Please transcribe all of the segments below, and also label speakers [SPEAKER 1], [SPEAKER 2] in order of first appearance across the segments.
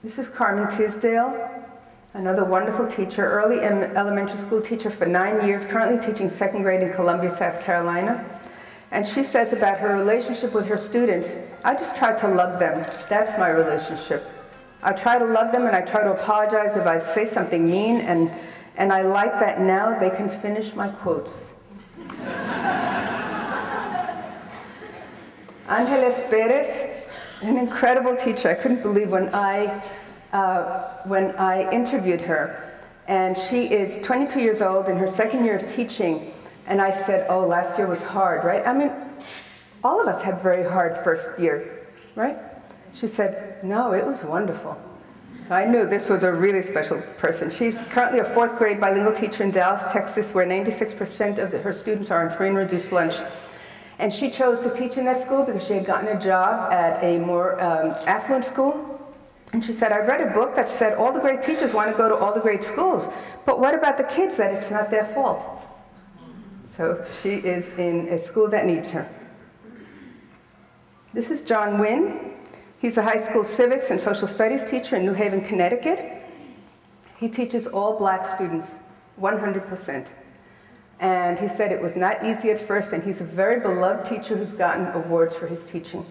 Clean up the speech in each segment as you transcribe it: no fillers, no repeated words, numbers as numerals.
[SPEAKER 1] This is Carmen Tisdale, another wonderful teacher, early elementary school teacher for 9 years, currently teaching second grade in Columbia, South Carolina. And she says about her relationship with her students, I just try to love them. That's my relationship. I try to love them and I try to apologize if I say something mean, and I like that now they can finish my quotes. Angeles Perez, an incredible teacher. I couldn't believe when I interviewed her. And she is 22 years old in her second year of teaching. And I said, oh, last year was hard, right? I mean, all of us had very hard first year, right? She said, no, it was wonderful. So I knew this was a really special person. She's currently a 4th grade bilingual teacher in Dallas, Texas, where 96% of her students are on free and reduced lunch. And she chose to teach in that school because she had gotten a job at a more affluent school. And she said, I've read a book that said all the great teachers want to go to all the great schools. But what about the kids that it's not their fault? So she is in a school that needs her. This is John Wynn. He's a high school civics and social studies teacher in New Haven, Connecticut. He teaches all black students, 100%. And he said it was not easy at first, and he's a very beloved teacher who's gotten awards for his teaching.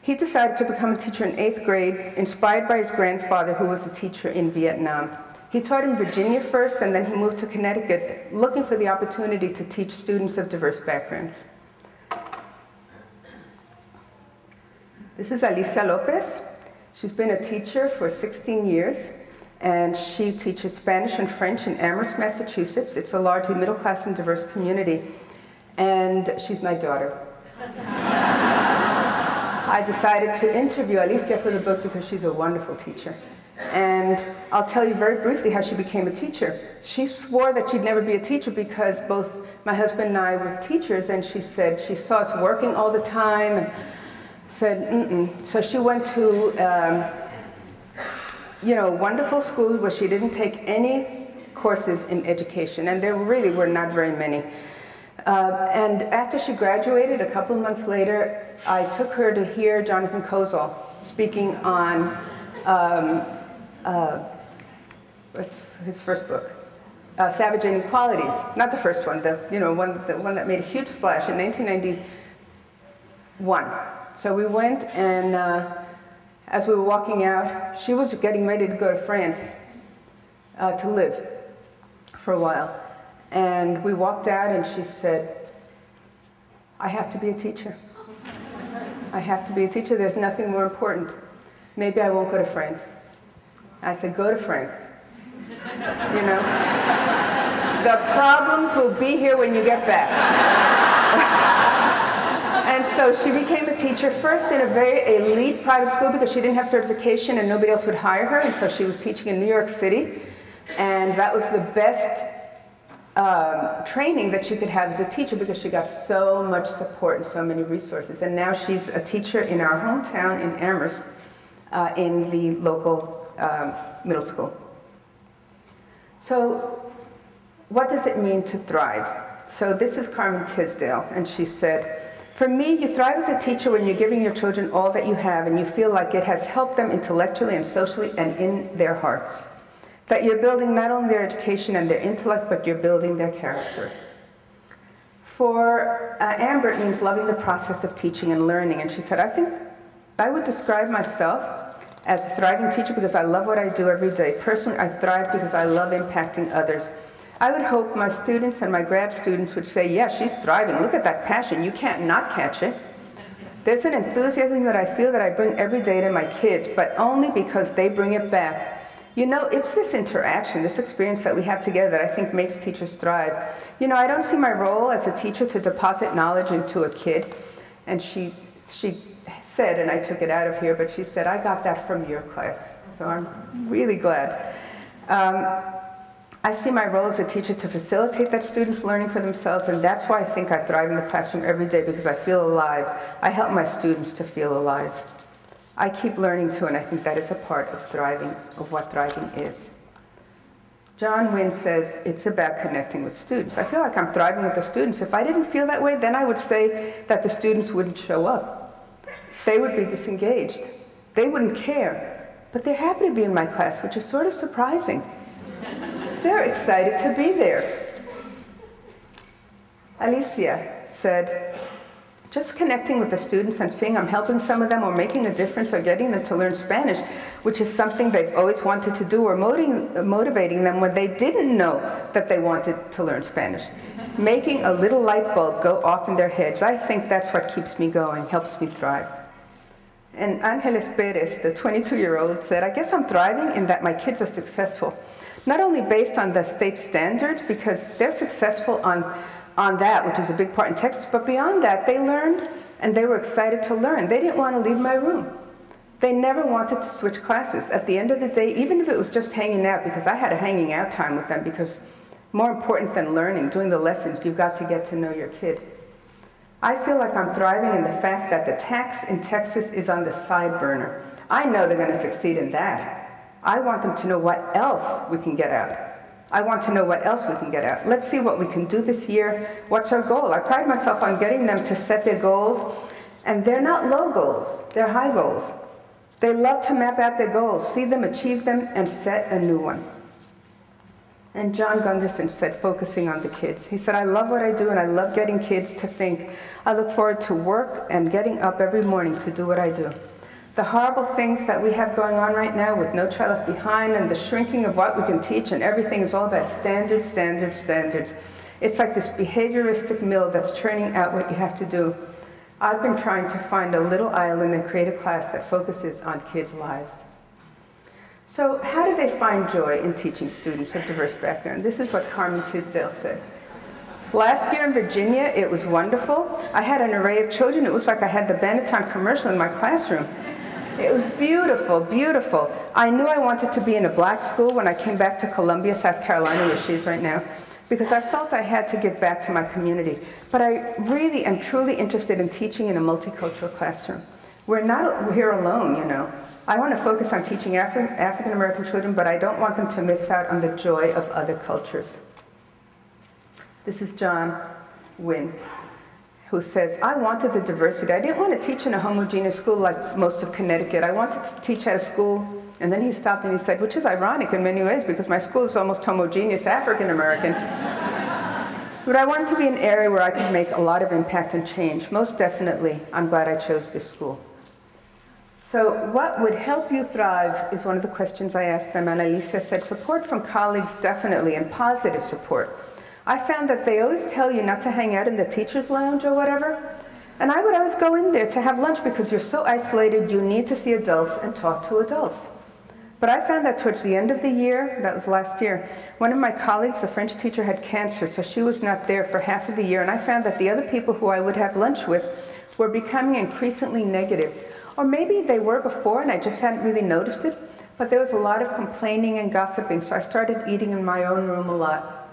[SPEAKER 1] He decided to become a teacher in 8th grade, inspired by his grandfather, who was a teacher in Vietnam. He taught in Virginia first, and then he moved to Connecticut, looking for the opportunity to teach students of diverse backgrounds. This is Alicia Lopez. She's been a teacher for 16 years. And she teaches Spanish and French in Amherst, Massachusetts. It's a largely middle-class and diverse community. And she's my daughter. I decided to interview Alicia for the book because she's a wonderful teacher. And I'll tell you very briefly how she became a teacher. She swore that she'd never be a teacher because both my husband and I were teachers, and she said she saw us working all the time and said, mm-mm. So she went to wonderful schools where she didn't take any courses in education, and there really were not very many. And after she graduated, a couple of months later, I took her to hear Jonathan Kozol speaking on, what's his first book? Savage Inequalities. Not the first one, the one that made a huge splash in 1991. So we went, and as we were walking out, she was getting ready to go to France to live for a while. And we walked out, and she said, I have to be a teacher. I have to be a teacher. There's nothing more important. Maybe I won't go to France. I said, go to France. You know? The problems will be here when you get back. And so she became a teacher, first in a very elite private school because she didn't have certification and nobody else would hire her, and so she was teaching in New York City. And that was the best training that she could have as a teacher because she got so much support and so many resources. And now she's a teacher in our hometown in Amherst in the local middle school. So what does it mean to thrive? So this is Carmen Tisdale, and she said, for me, you thrive as a teacher when you're giving your children all that you have and you feel like it has helped them intellectually and socially and in their hearts. That you're building not only their education and their intellect, but you're building their character. For Amber, it means loving the process of teaching and learning. And she said, I think I would describe myself as a thriving teacher because I love what I do every day. Personally, I thrive because I love impacting others. I would hope my students and my grad students would say, yeah, she's thriving. Look at that passion. You can't not catch it. There's an enthusiasm that I feel that I bring every day to my kids, but only because they bring it back. You know, it's this interaction, this experience that we have together that I think makes teachers thrive. You know, I don't see my role as a teacher to deposit knowledge into a kid. And she said, and I took it out of here, but she said, I got that from your class. So I'm really glad. I see my role as a teacher to facilitate that students learning for themselves, and that's why I think I thrive in the classroom every day, because I feel alive. I help my students to feel alive. I keep learning too, and I think that is a part of thriving, of what thriving is. John Wynn says it's about connecting with students. I feel like I'm thriving with the students. If I didn't feel that way, then I would say that the students wouldn't show up. They would be disengaged. They wouldn't care. but they're happy to be in my class, which is sort of surprising. They're excited to be there. Alicia said, just connecting with the students and seeing I'm helping some of them or making a difference or getting them to learn Spanish, which is something they've always wanted to do, or motivating them when they didn't know that they wanted to learn Spanish. Making a little light bulb go off in their heads. I think that's what keeps me going, helps me thrive. And Angeles Perez, the 22-year-old, said, I guess I'm thriving in that my kids are successful. Not only based on the state standards, because they're successful on that, which is a big part in Texas, but beyond that, they learned and they were excited to learn. They didn't want to leave my room. They never wanted to switch classes. At the end of the day, even if it was just hanging out, because I had a hanging out time with them, because more important than learning, doing the lessons, you've got to get to know your kid. I feel like I'm thriving in the fact that the tax in Texas is on the side burner. I know they're going to succeed in that. I want them to know what else we can get out. I want to know what else we can get out. Let's see what we can do this year. What's our goal? I pride myself on getting them to set their goals, and they're not low goals, they're high goals. They love to map out their goals, see them, achieve them, and set a new one. And John Gunderson said, focusing on the kids. He said, I love what I do, and I love getting kids to think. I look forward to work and getting up every morning to do what I do. The horrible things that we have going on right now with No Child Left Behind and the shrinking of what we can teach and everything is all about standards, standards, standards. It's like this behavioristic mill that's churning out what you have to do. I've been trying to find a little island and create a class that focuses on kids' lives. So how do they find joy in teaching students of diverse backgrounds? This is what Carmen Tisdale said. Last year in Virginia, it was wonderful. I had an array of children. It was like I had the Benetton commercial in my classroom. It was beautiful, beautiful. I knew I wanted to be in a black school when I came back to Columbia, South Carolina, where she is right now, because I felt I had to give back to my community. But I really am truly interested in teaching in a multicultural classroom. We're not here alone, you know. I want to focus on teaching African American children, but I don't want them to miss out on the joy of other cultures. This is John Wynn, who says, I wanted the diversity. I didn't want to teach in a homogeneous school like most of Connecticut. I wanted to teach at a school, and then he stopped and he said, which is ironic in many ways because my school is almost homogeneous African American. But I wanted to be an area where I could make a lot of impact and change. Most definitely, I'm glad I chose this school. So what would help you thrive is one of the questions I asked them, and Alicia said, support from colleagues definitely, and positive support. I found that they always tell you not to hang out in the teacher's lounge or whatever, and I would always go in there to have lunch because you're so isolated, you need to see adults and talk to adults. But I found that towards the end of the year, that was last year, one of my colleagues, the French teacher, had cancer, so she was not there for half of the year, and I found that the other people who I would have lunch with were becoming increasingly negative. Or maybe they were before and I just hadn't really noticed it, but there was a lot of complaining and gossiping, so I started eating in my own room a lot.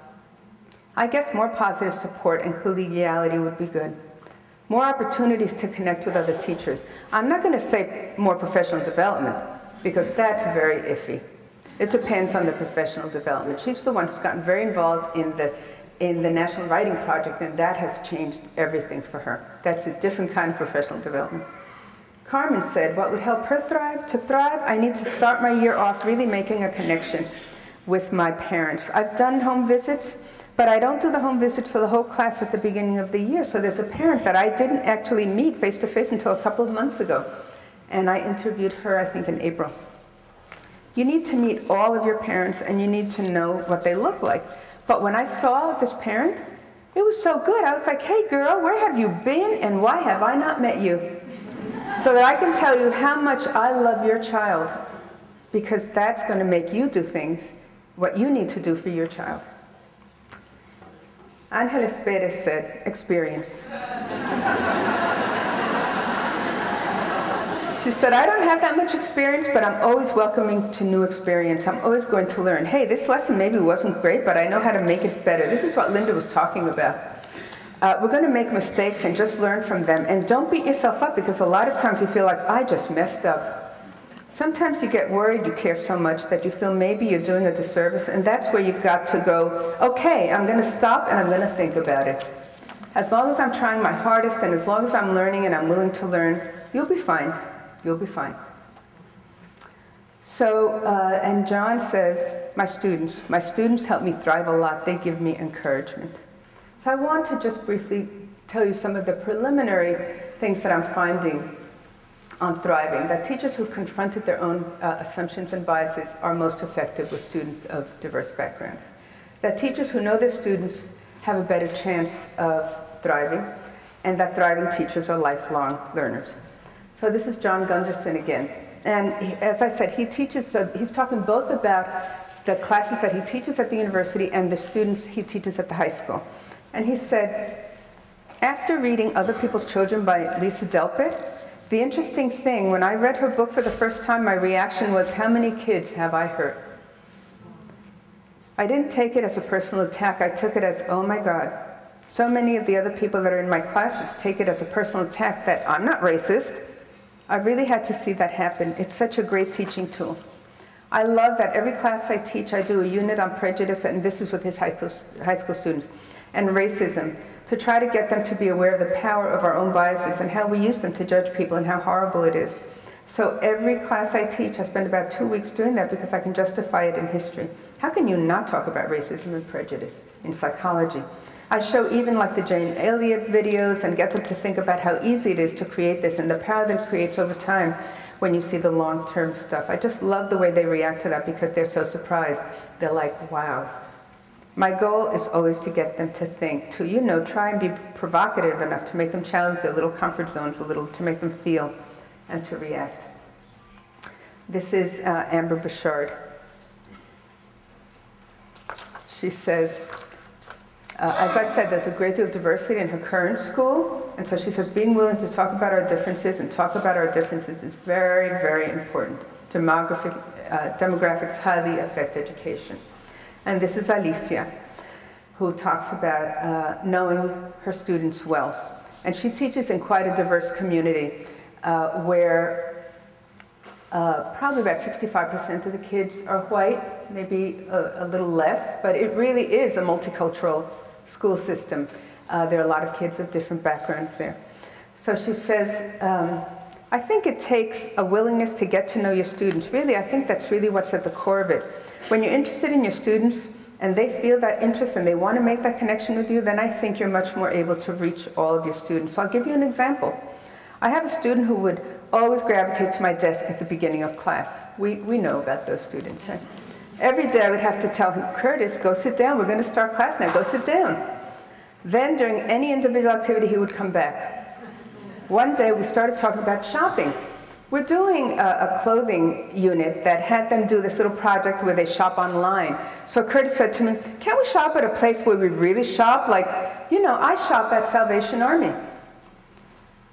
[SPEAKER 1] I guess more positive support and collegiality would be good. More opportunities to connect with other teachers. I'm not going to say more professional development, because that's very iffy. It depends on the professional development. She's the one who's gotten very involved in the National Writing Project, and that has changed everything for her. That's a different kind of professional development. Carmen said, what would help her thrive? To thrive, I need to start my year off really making a connection with my parents. I've done home visits, but I don't do the home visits for the whole class at the beginning of the year. So there's a parent that I didn't actually meet face-to-face until a couple of months ago. And I interviewed her, I think, in April. You need to meet all of your parents, and you need to know what they look like. But when I saw this parent, it was so good. I was like, hey, girl, where have you been, and why have I not met you? So that I can tell you how much I love your child, because that's going to make you do things, what you need to do for your child. Angeles Perez said, experience. She said, I don't have that much experience, but I'm always welcoming to new experience. I'm always going to learn. Hey, this lesson maybe wasn't great, but I know how to make it better. This is what Linda was talking about. We're going to make mistakes and just learn from them. And don't beat yourself up, because a lot of times you feel like, I just messed up. Sometimes you get worried, you care so much that you feel maybe you're doing a disservice, and that's where you've got to go, okay, I'm going to stop and I'm going to think about it. As long as I'm trying my hardest and as long as I'm learning and I'm willing to learn, you'll be fine. You'll be fine. So, and John says, my students help me thrive a lot. They give me encouragement. So I want to just briefly tell you some of the preliminary things that I'm finding on thriving, that teachers who confronted their own assumptions and biases are most effective with students of diverse backgrounds. That teachers who know their students have a better chance of thriving, and that thriving teachers are lifelong learners. So this is John Gunderson again. And as I said, he teaches, so he's talking both about the classes that he teaches at the university and the students he teaches at the high school. And he said, after reading Other People's Children by Lisa Delpit, the interesting thing, when I read her book for the first time, my reaction was, how many kids have I hurt? I didn't take it as a personal attack. I took it as, oh my God, so many of the other people that are in my classes take it as a personal attack that I'm not racist. I really had to see that happen. It's such a great teaching tool. I love that every class I teach, I do a unit on prejudice, and this is with his high school students, and racism, to try to get them to be aware of the power of our own biases and how we use them to judge people and how horrible it is. So every class I teach, I spend about 2 weeks doing that because I can justify it in history. How can you not talk about racism and prejudice in psychology? I show even like the Jane Elliott videos and get them to think about how easy it is to create this and the power that it creates over time when you see the long-term stuff. I just love the way they react to that because they're so surprised. They're like, wow. My goal is always to get them to think, to, you know, try and be provocative enough to make them challenge their little comfort zones a little, to make them feel and to react. This is Amber Bouchard. She says, as I said, there's a great deal of diversity in her current school, and so she says being willing to talk about our differences and talk about our differences is very, very important. Demographics highly affect education. And this is Alicia, who talks about knowing her students well. And she teaches in quite a diverse community where probably about 65% of the kids are white, maybe a little less, but it really is a multicultural school system. There are a lot of kids of different backgrounds there. So she says, I think it takes a willingness to get to know your students. Really, I think that's really what's at the core of it. When you're interested in your students and they feel that interest and they want to make that connection with you, then I think you're much more able to reach all of your students. So I'll give you an example. I have a student who would always gravitate to my desk at the beginning of class. We know about those students, right? Every day I would have to tell him, Curtis, go sit down. We're going to start class now. Go sit down. Then during any individual activity, he would come back. One day we started talking about shopping. We're doing a clothing unit that had them do this little project where they shop online. So Curtis said to me, can't we shop at a place where we really shop? Like, you know, I shop at Salvation Army.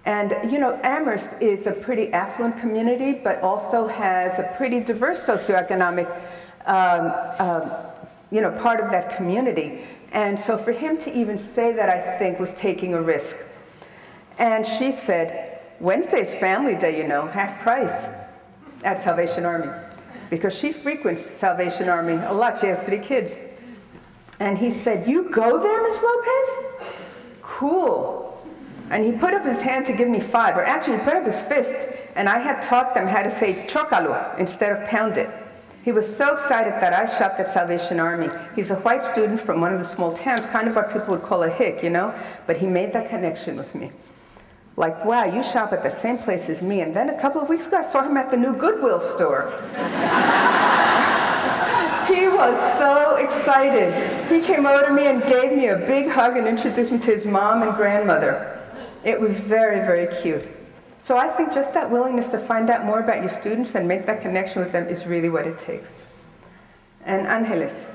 [SPEAKER 1] And, you know, Amherst is a pretty affluent community, but also has a pretty diverse socioeconomic, you know, part of that community. And so for him to even say that, I think, was taking a risk. And she said, Wednesday's family day, you know, half price at Salvation Army. Because she frequents Salvation Army a lot. She has 3 kids. And he said, you go there, Ms. Lopez? Cool. And he put up his hand to give me 5, or actually he put up his fist, and I had taught them how to say chocalo instead of pound it. He was so excited that I shopped at Salvation Army. He's a white student from one of the small towns, kind of what people would call a hick, you know? But he made that connection with me. Like, wow, you shop at the same place as me. And then a couple of weeks ago, I saw him at the new Goodwill store. He was so excited. He came over to me and gave me a big hug and introduced me to his mom and grandmother. It was very, very cute. So I think just that willingness to find out more about your students and make that connection with them is really what it takes. And Angeles.